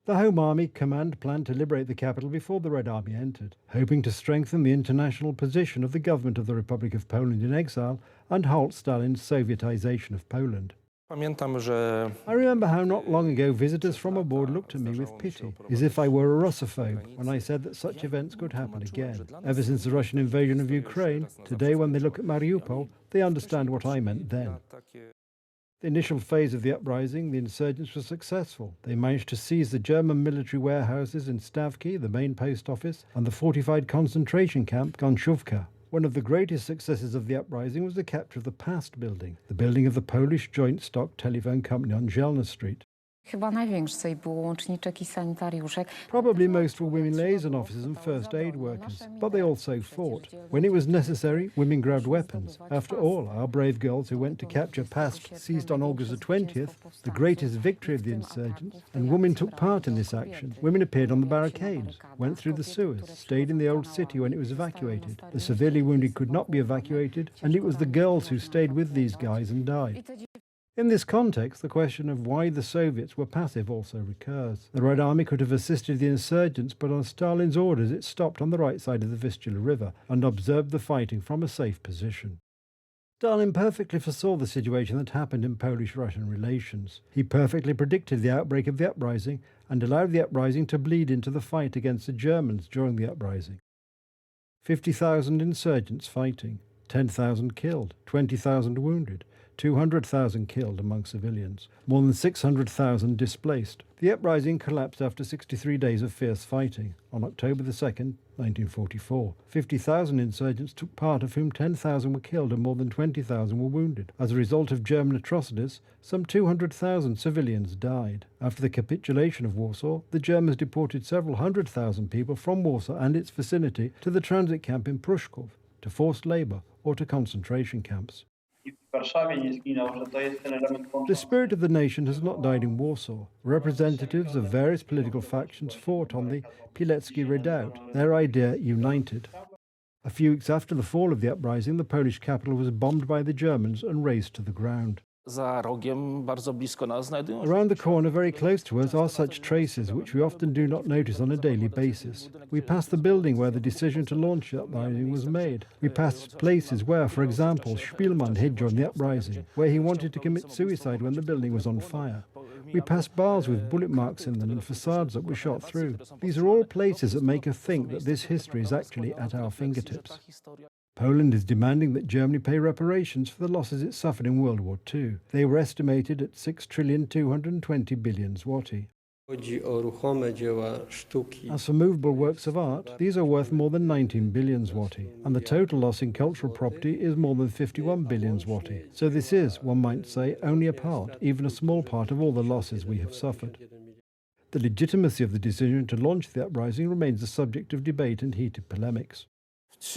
The Home Army Command planned to liberate the capital before the Red Army entered, hoping to strengthen the international position of the government of the Republic of Poland in exile and halt Stalin's Sovietization of Poland. I remember how not long ago visitors from abroad looked at me with pity, as if I were a Russophobe, when I said that such events could happen again. Ever since the Russian invasion of Ukraine, today when they look at Mariupol, they understand what I meant then. The initial phase of the uprising, the insurgents were successful. They managed to seize the German military warehouses in Stavki, the main post office, and the fortified concentration camp Gonczówka. One of the greatest successes of the uprising was the capture of the Past building, the building of the Polish joint stock telephone company on Zielna Street. Probably most were women liaison officers and first aid workers, but they also fought. When it was necessary, women grabbed weapons. After all, our brave girls who went to capture Past seized on August the 20th, the greatest victory of the insurgents, and women took part in this action. Women appeared on the barricades, went through the sewers, stayed in the old city when it was evacuated. The severely wounded could not be evacuated, and it was the girls who stayed with these guys and died. In this context, the question of why the Soviets were passive also recurs. The Red Army could have assisted the insurgents, but on Stalin's orders it stopped on the right side of the Vistula River and observed the fighting from a safe position. Stalin perfectly foresaw the situation that happened in Polish-Russian relations. He perfectly predicted the outbreak of the uprising and allowed the uprising to bleed into the fight against the Germans during the uprising. 50,000 insurgents fighting, 10,000 killed, 20,000 wounded, 200,000 killed among civilians, more than 600,000 displaced. The uprising collapsed after 63 days of fierce fighting. On October 2nd, 1944, 50,000 insurgents took part, of whom 10,000 were killed and more than 20,000 were wounded. As a result of German atrocities, some 200,000 civilians died. After the capitulation of Warsaw, the Germans deported several 100,000 people from Warsaw and its vicinity to the transit camp in Pruszków, to forced labour or to concentration camps. The spirit of the nation has not died in Warsaw. Representatives of various political factions fought on the Pilecki Redoubt, their idea united. A few weeks after the fall of the uprising, the Polish capital was bombed by the Germans and razed to the ground. Around the corner, very close to us, are such traces which we often do not notice on a daily basis. We pass the building where the decision to launch the uprising was made. We pass places where, for example, Spielmann hid during the uprising, where he wanted to commit suicide when the building was on fire. We pass bars with bullet marks in them and facades that were shot through. These are all places that make us think that this history is actually at our fingertips. Poland is demanding that Germany pay reparations for the losses it suffered in World War II. They were estimated at 6,220 billion zloty. As for movable works of art, these are worth more than 19 billion zloty, and the total loss in cultural property is more than 51 billion zloty. So this is, one might say, only a part, even a small part of all the losses we have suffered. The legitimacy of the decision to launch the uprising remains the subject of debate and heated polemics.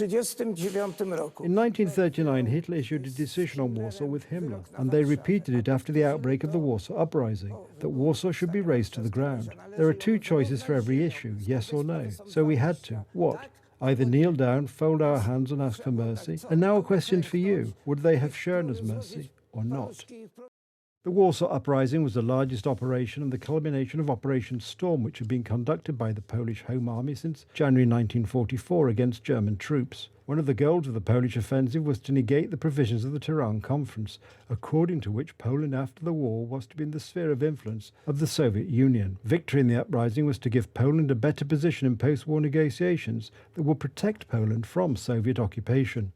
In 1939, Hitler issued a decision on Warsaw with Himmler, and they repeated it after the outbreak of the Warsaw Uprising, that Warsaw should be razed to the ground. There are two choices for every issue, yes or no. So we had to. What? Either kneel down, fold our hands and ask for mercy. And now a question for you. Would they have shown us mercy or not? The Warsaw Uprising was the largest operation and the culmination of Operation Storm, which had been conducted by the Polish Home Army since January 1944 against German troops. One of the goals of the Polish offensive was to negate the provisions of the Tehran Conference, according to which Poland after the war was to be in the sphere of influence of the Soviet Union. Victory in the uprising was to give Poland a better position in post-war negotiations that would protect Poland from Soviet occupation.